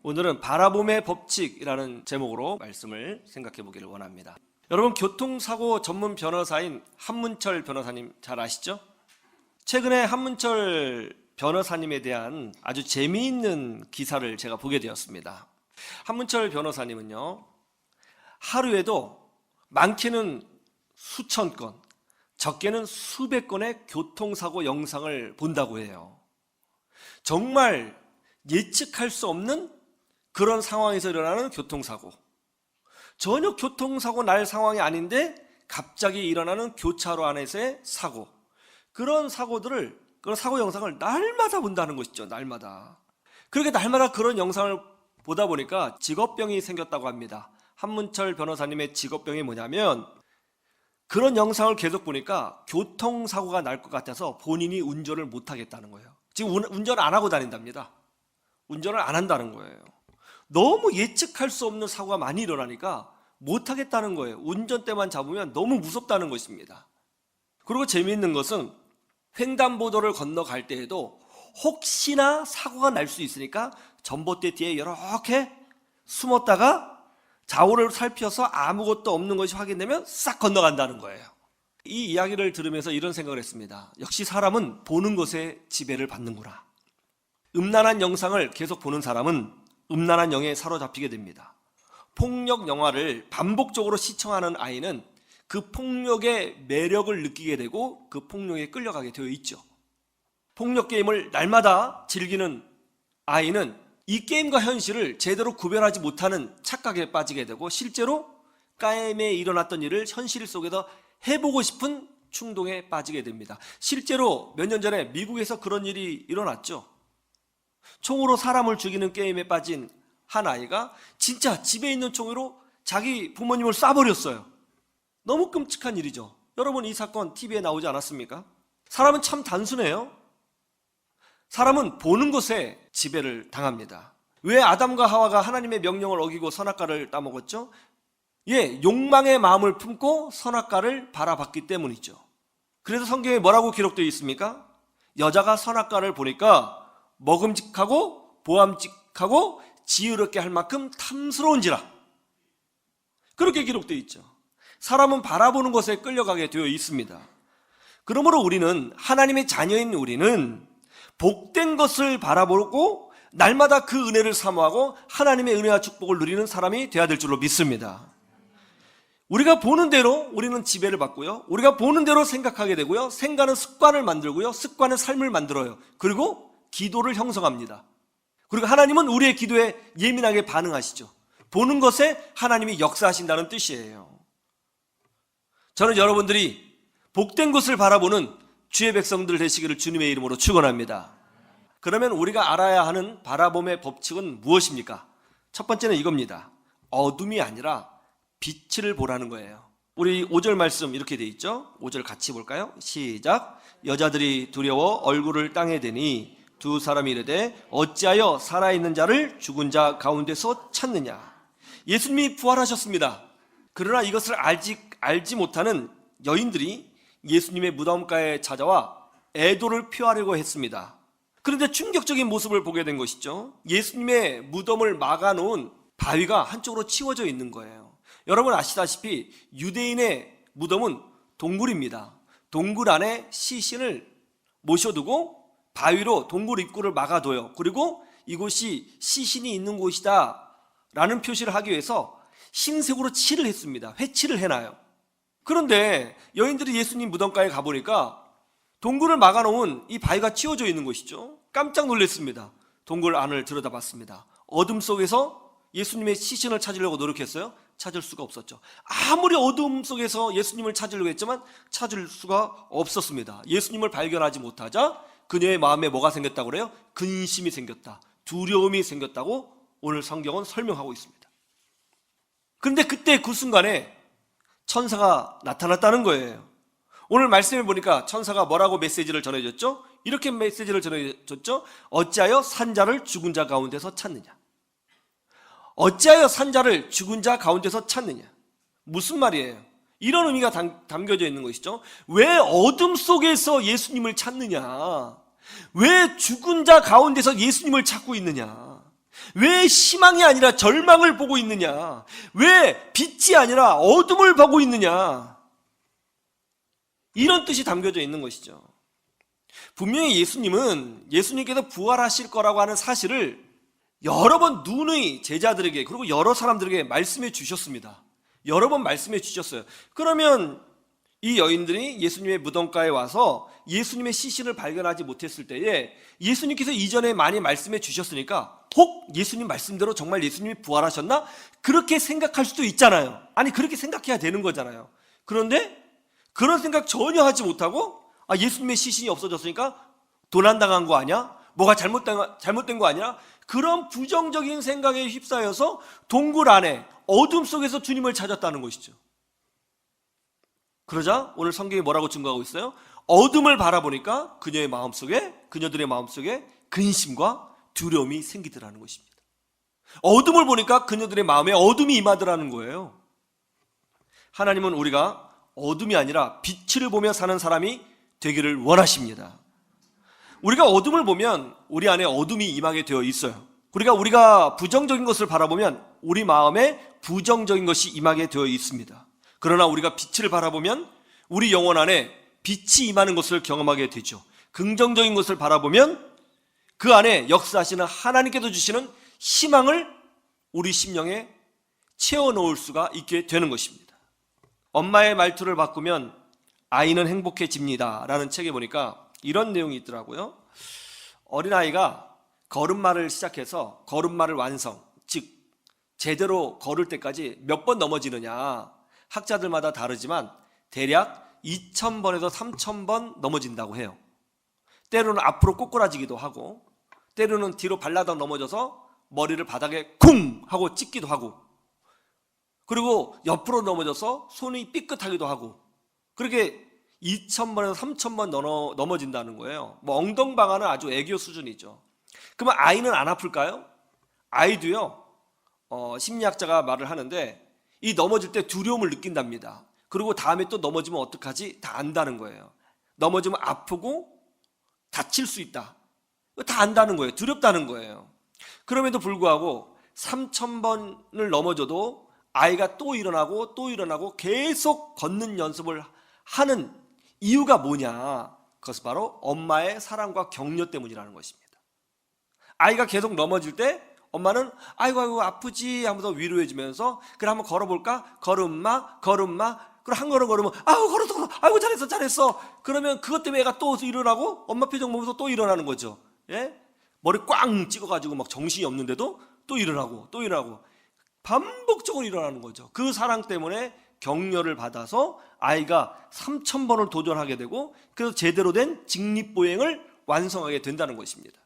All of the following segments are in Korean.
오늘은 바라봄의 법칙이라는 제목으로 말씀을 생각해 보기를 원합니다. 여러분, 교통사고 전문 변호사인 한문철 변호사님 잘 아시죠? 최근에 한문철 변호사님에 대한 아주 재미있는 기사를 제가 보게 되었습니다. 한문철 변호사님은요, 하루에도 많게는 수천 건, 적게는 수백 건의 교통사고 영상을 본다고 해요. 정말 예측할 수 없는 그런 상황에서 일어나는 교통사고, 전혀 교통사고 날 상황이 아닌데 갑자기 일어나는 교차로 안에서의 사고, 그런 사고들을, 그런 사고 영상을 날마다 본다는 것이죠. 날마다. 그렇게 날마다 그런 영상을 보다 보니까 직업병이 생겼다고 합니다. 한문철 변호사님의 직업병이 뭐냐면, 그런 영상을 계속 보니까 교통사고가 날 것 같아서 본인이 운전을 못하겠다는 거예요. 지금 운전을 안 하고 다닌답니다. 운전을 안 한다는 거예요. 너무 예측할 수 없는 사고가 많이 일어나니까 못하겠다는 거예요. 운전대만 잡으면 너무 무섭다는 것입니다. 그리고 재미있는 것은 횡단보도를 건너갈 때에도 혹시나 사고가 날 수 있으니까 전봇대 뒤에 이렇게 숨었다가 좌우를 살펴서 아무것도 없는 것이 확인되면 싹 건너간다는 거예요. 이 이야기를 들으면서 이런 생각을 했습니다. 역시 사람은 보는 것에 지배를 받는구나. 음란한 영상을 계속 보는 사람은 음란한 영에 사로잡히게 됩니다. 폭력 영화를 반복적으로 시청하는 아이는 그 폭력의 매력을 느끼게 되고 그 폭력에 끌려가게 되어 있죠. 폭력 게임을 날마다 즐기는 아이는 이 게임과 현실을 제대로 구별하지 못하는 착각에 빠지게 되고 실제로 게임에 일어났던 일을 현실 속에서 해보고 싶은 충동에 빠지게 됩니다. 실제로 몇 년 전에 미국에서 그런 일이 일어났죠. 총으로 사람을 죽이는 게임에 빠진 한 아이가 진짜 집에 있는 총으로 자기 부모님을 쏴버렸어요. 너무 끔찍한 일이죠. 여러분, 이 사건 TV에 나오지 않았습니까? 사람은 참 단순해요. 사람은 보는 것에 지배를 당합니다. 왜 아담과 하와가 하나님의 명령을 어기고 선악과를 따먹었죠? 욕망의 마음을 품고 선악과를 바라봤기 때문이죠. 그래서 성경에 뭐라고 기록되어 있습니까? 여자가 선악과를 보니까 먹음직하고 보암직하고 지혜롭게 할 만큼 탐스러운지라, 그렇게 기록되어 있죠. 사람은 바라보는 것에 끌려가게 되어 있습니다. 그러므로 우리는, 하나님의 자녀인 우리는 복된 것을 바라보고 날마다 그 은혜를 사모하고 하나님의 은혜와 축복을 누리는 사람이 되어야 될 줄로 믿습니다. 우리가 보는 대로 우리는 지배를 받고요, 우리가 보는 대로 생각하게 되고요, 생각은 습관을 만들고요, 습관은 삶을 만들어요. 그리고 기도를 형성합니다. 그리고 하나님은 우리의 기도에 예민하게 반응하시죠. 보는 것에 하나님이 역사하신다는 뜻이에요. 저는 여러분들이 복된 것을 바라보는 주의 백성들 되시기를 주님의 이름으로 축원합니다. 그러면 우리가 알아야 하는 바라봄의 법칙은 무엇입니까? 첫 번째는 이겁니다. 어둠이 아니라 빛을 보라는 거예요. 우리 5절 말씀 이렇게 돼 있죠? 5절 같이 볼까요? 시작. 여자들이 두려워 얼굴을 땅에 대니 두 사람이 이르되 어찌하여 살아있는 자를 죽은 자 가운데서 찾느냐. 예수님이 부활하셨습니다. 그러나 이것을 알지 못하는 여인들이 예수님의 무덤가에 찾아와 애도를 표하려고 했습니다. 그런데 충격적인 모습을 보게 된 것이죠. 예수님의 무덤을 막아놓은 바위가 한쪽으로 치워져 있는 거예요. 여러분 아시다시피 유대인의 무덤은 동굴입니다. 동굴 안에 시신을 모셔두고 바위로 동굴 입구를 막아둬요. 그리고 이곳이 시신이 있는 곳이다 라는 표시를 하기 위해서 흰색으로 칠을 했습니다. 회칠을 해놔요. 그런데 여인들이 예수님 무덤가에 가보니까 동굴을 막아놓은 이 바위가 치워져 있는 것이죠. 깜짝 놀랐습니다. 동굴 안을 들여다봤습니다. 어둠 속에서 예수님의 시신을 찾으려고 노력했어요. 찾을 수가 없었죠. 아무리 어둠 속에서 예수님을 찾으려고 했지만 찾을 수가 없었습니다. 예수님을 발견하지 못하자 그녀의 마음에 뭐가 생겼다고 그래요? 근심이 생겼다, 두려움이 생겼다고 오늘 성경은 설명하고 있습니다. 그런데 그때 그 순간에 천사가 나타났다는 거예요. 오늘 말씀해 보니까 천사가 뭐라고 메시지를 전해줬죠? 이렇게 메시지를 전해줬죠? 어찌하여 산자를 죽은 자 가운데서 찾느냐. 어찌하여 산자를 죽은 자 가운데서 찾느냐. 무슨 말이에요? 이런 의미가 담겨져 있는 것이죠. 왜 어둠 속에서 예수님을 찾느냐? 왜 죽은 자 가운데서 예수님을 찾고 있느냐? 왜 희망이 아니라 절망을 보고 있느냐? 왜 빛이 아니라 어둠을 보고 있느냐? 이런 뜻이 담겨져 있는 것이죠. 분명히 예수님께서 부활하실 거라고 하는 사실을 여러 번 누누이 제자들에게 그리고 여러 사람들에게 말씀해 주셨습니다. 여러 번 말씀해 주셨어요. 그러면 이 여인들이 예수님의 무덤가에 와서 예수님의 시신을 발견하지 못했을 때에 예수님께서 이전에 많이 말씀해 주셨으니까 혹 예수님 말씀대로 정말 예수님이 부활하셨나? 그렇게 생각할 수도 있잖아요. 아니 그렇게 생각해야 되는 거잖아요. 그런데 그런 생각 전혀 하지 못하고 예수님의 시신이 없어졌으니까 도난당한 거 아니야? 뭐가 잘못된 거 아니야? 그런 부정적인 생각에 휩싸여서 동굴 안에 어둠 속에서 주님을 찾았다는 것이죠. 그러자 오늘 성경이 뭐라고 증거하고 있어요? 어둠을 바라보니까 그녀들의 마음속에 근심과 두려움이 생기더라는 것입니다. 어둠을 보니까 그녀들의 마음에 어둠이 임하더라는 거예요. 하나님은 우리가 어둠이 아니라 빛을 보며 사는 사람이 되기를 원하십니다. 우리가 어둠을 보면 우리 안에 어둠이 임하게 되어 있어요. 우리가 부정적인 것을 바라보면 우리 마음에 부정적인 것이 임하게 되어 있습니다. 그러나 우리가 빛을 바라보면 우리 영혼 안에 빛이 임하는 것을 경험하게 되죠. 긍정적인 것을 바라보면 그 안에 역사하시는 하나님께서 주시는 희망을 우리 심령에 채워넣을 수가 있게 되는 것입니다. 엄마의 말투를 바꾸면 아이는 행복해집니다 라는 책에 보니까 이런 내용이 있더라고요. 어린아이가 걸음마를 시작해서 걸음마를 완성, 즉 제대로 걸을 때까지 몇 번 넘어지느냐, 학자들마다 다르지만 대략 2,000번에서 3,000번 넘어진다고 해요. 때로는 앞으로 꼬꾸라지기도 하고 때로는 뒤로 발라당 넘어져서 머리를 바닥에 쿵 하고 찍기도 하고, 그리고 옆으로 넘어져서 손이 삐끗하기도 하고, 그렇게 2,000번에서 3,000번 넘어진다는 거예요. 엉덩방아는 아주 애교 수준이죠. 그러면 아이는 안 아플까요? 아이도요, 심리학자가 말을 하는데 이 넘어질 때 두려움을 느낀답니다. 그리고 다음에 또 넘어지면 어떡하지? 다 안다는 거예요. 넘어지면 아프고 다칠 수 있다. 다 안다는 거예요. 두렵다는 거예요. 그럼에도 불구하고 3,000번을 넘어져도 아이가 또 일어나고 또 일어나고 계속 걷는 연습을 하는 이유가 뭐냐? 그것은 바로 엄마의 사랑과 격려 때문이라는 것입니다. 아이가 계속 넘어질 때 엄마는 아이고 아프지 하면서 위로해주면서 그래 한번 걸어볼까? 걸음마 그럼 한 걸음 걸으면 걸었어 아이고 잘했어 그러면 그것 때문에 애가 또 일어나고 엄마 표정 보면서 또 일어나는 거죠. 예? 머리 꽝 찍어가지고 막 정신이 없는데도 또 일어나고 반복적으로 일어나는 거죠. 그 사랑 때문에 격려를 받아서 아이가 3,000번을 도전하게 되고 그래서 제대로 된 직립보행을 완성하게 된다는 것입니다.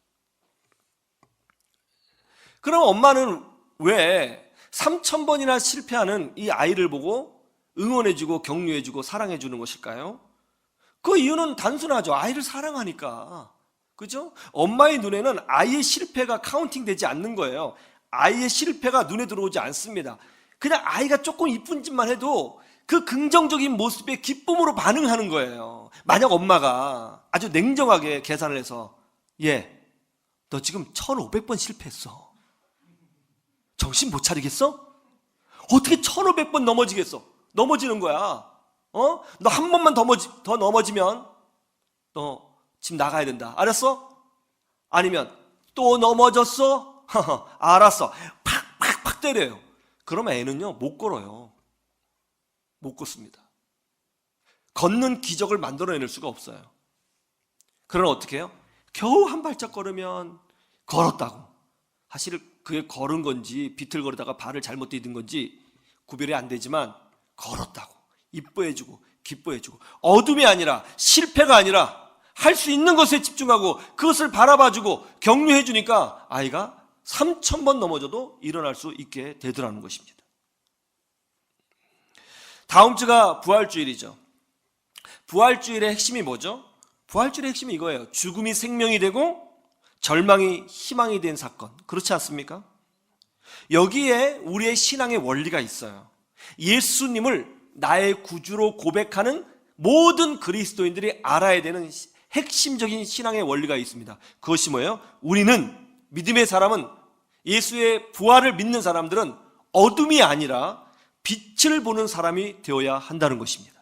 그럼 엄마는 왜 3,000번이나 실패하는 이 아이를 보고 응원해주고 격려해주고 사랑해주는 것일까요? 그 이유는 단순하죠. 아이를 사랑하니까. 그죠? 엄마의 눈에는 아이의 실패가 카운팅되지 않는 거예요. 아이의 실패가 눈에 들어오지 않습니다. 그냥 아이가 조금 이쁜 짓만 해도 그 긍정적인 모습에 기쁨으로 반응하는 거예요. 만약 엄마가 아주 냉정하게 계산을 해서 너 지금 1,500번 실패했어. 정신 못 차리겠어? 어떻게 1,500번 넘어지는 거야. 너 한 번만 더 넘어지면 너 집 나가야 된다. 알았어? 아니면 또 넘어졌어? 알았어. 팍 때려요. 그러면 애는요 못 걸어요. 못 걷습니다. 걷는 기적을 만들어낼 수가 없어요. 그러나 어떻게 해요? 겨우 한 발짝 걸으면 걸었다고. 사실 그게 걸은 건지 비틀거리다가 발을 잘못 디딘 건지 구별이 안 되지만 걸었다고. 이뻐해주고 기뻐해주고, 어둠이 아니라 실패가 아니라 할 수 있는 것에 집중하고 그것을 바라봐주고 격려해주니까 아이가 3,000번 넘어져도 일어날 수 있게 되더라는 것입니다. 다음 주가 부활주일이죠. 부활주일의 핵심이 뭐죠? 부활주일의 핵심이 이거예요. 죽음이 생명이 되고 절망이 희망이 된 사건. 그렇지 않습니까? 여기에 우리의 신앙의 원리가 있어요. 예수님을 나의 구주로 고백하는 모든 그리스도인들이 알아야 되는 핵심적인 신앙의 원리가 있습니다. 그것이 뭐예요? 우리는, 믿음의 사람은 예수의 부활을 믿는 사람들은 어둠이 아니라 빛을 보는 사람이 되어야 한다는 것입니다.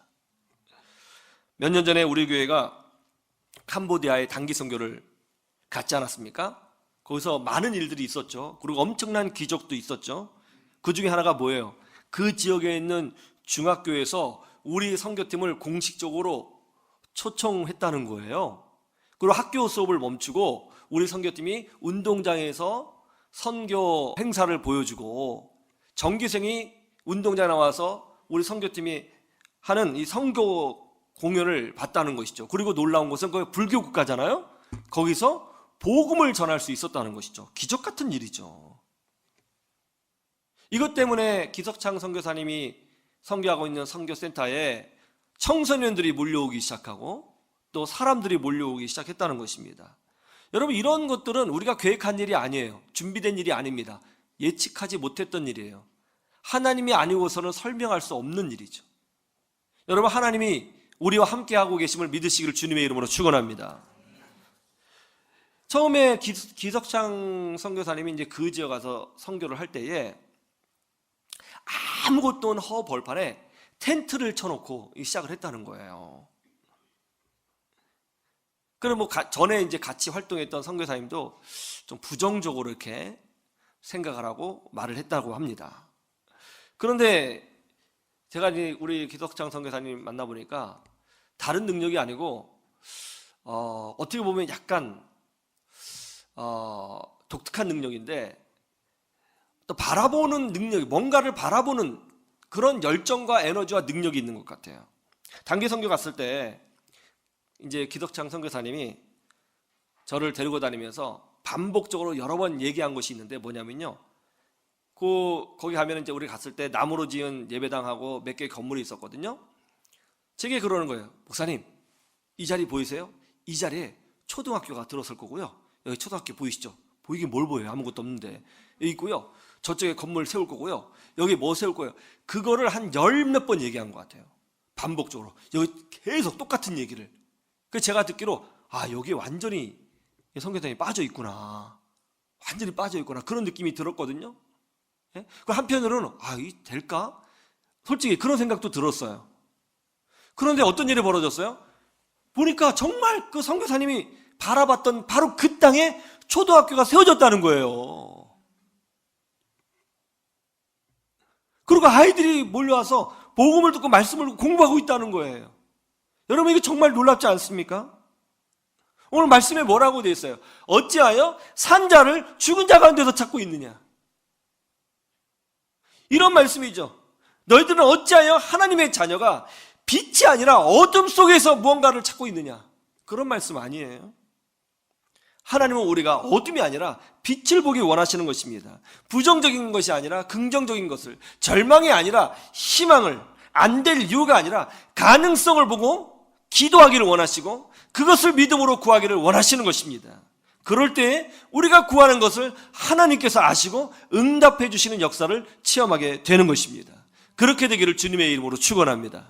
몇 년 전에 우리 교회가 캄보디아에 단기 선교를 갔지 않았습니까? 거기서 많은 일들이 있었죠. 그리고 엄청난 기적도 있었죠. 그 중에 하나가 뭐예요? 그 지역에 있는 중학교에서 우리 선교팀을 공식적으로 초청했다는 거예요. 그리고 학교 수업을 멈추고 우리 선교팀이 운동장에서 선교 행사를 보여주고 전교생이 운동장에 나와서 우리 선교팀이 하는 이 선교 공연을 봤다는 것이죠. 그리고 놀라운 것은 거기 불교 국가잖아요. 거기서 복음을 전할 수 있었다는 것이죠. 기적 같은 일이죠. 이것 때문에 기석창 선교사님이 선교하고 있는 선교센터에 청소년들이 몰려오기 시작하고 또 사람들이 몰려오기 시작했다는 것입니다. 여러분, 이런 것들은 우리가 계획한 일이 아니에요. 준비된 일이 아닙니다. 예측하지 못했던 일이에요. 하나님이 아니고서는 설명할 수 없는 일이죠. 여러분, 하나님이 우리와 함께하고 계심을 믿으시기를 주님의 이름으로 축원합니다. 처음에 기석창 선교사님이 이제 그 지역 가서 선교를 할 때에 아무것도 없는 허 벌판에 텐트를 쳐놓고 시작을 했다는 거예요. 그럼 뭐 전에 이제 같이 활동했던 선교사님도 좀 부정적으로 이렇게 생각을 하고 말을 했다고 합니다. 그런데 제가 이제 우리 기석창 선교사님 만나보니까 다른 능력이 아니고 어떻게 보면 약간 독특한 능력인데 또 바라보는 능력이, 뭔가를 바라보는 그런 열정과 에너지와 능력이 있는 것 같아요. 단기 선교 갔을 때 이제 기덕창 선교사님이 저를 데리고 다니면서 반복적으로 여러 번 얘기한 것이 있는데 뭐냐면요, 거기 가면 이제 우리 갔을 때 나무로 지은 예배당하고 몇 개의 건물이 있었거든요. 제게 그러는 거예요. 목사님, 이 자리 보이세요? 이 자리에 초등학교가 들어설 거고요. 여기 초등학교 보이시죠? 보이긴 뭘 보여요? 아무것도 없는데. 여기 있고요. 저쪽에 건물 세울 거고요. 여기 뭐 세울 거예요? 그거를 한 열 몇 번 얘기한 것 같아요. 반복적으로. 여기 계속 똑같은 얘기를. 그래서 제가 듣기로 여기 완전히 선교사님이 빠져 있구나. 완전히 빠져 있구나. 그런 느낌이 들었거든요. 예? 그 한편으로는 이 될까? 솔직히 그런 생각도 들었어요. 그런데 어떤 일이 벌어졌어요? 보니까 정말 그 선교사님이 바라봤던 바로 그 땅에 초등학교가 세워졌다는 거예요. 그리고 아이들이 몰려와서 복음을 듣고 말씀을 듣고 공부하고 있다는 거예요. 여러분, 이게 정말 놀랍지 않습니까? 오늘 말씀에 뭐라고 되어 있어요? 어찌하여 산자를 죽은 자 가운데서 찾고 있느냐? 이런 말씀이죠. 너희들은 어찌하여 하나님의 자녀가 빛이 아니라 어둠 속에서 무언가를 찾고 있느냐? 그런 말씀 아니에요. 하나님은 우리가 어둠이 아니라 빛을 보기 원하시는 것입니다. 부정적인 것이 아니라 긍정적인 것을, 절망이 아니라 희망을, 안 될 이유가 아니라 가능성을 보고 기도하기를 원하시고 그것을 믿음으로 구하기를 원하시는 것입니다. 그럴 때 우리가 구하는 것을 하나님께서 아시고 응답해 주시는 역사를 체험하게 되는 것입니다. 그렇게 되기를 주님의 이름으로 축원합니다.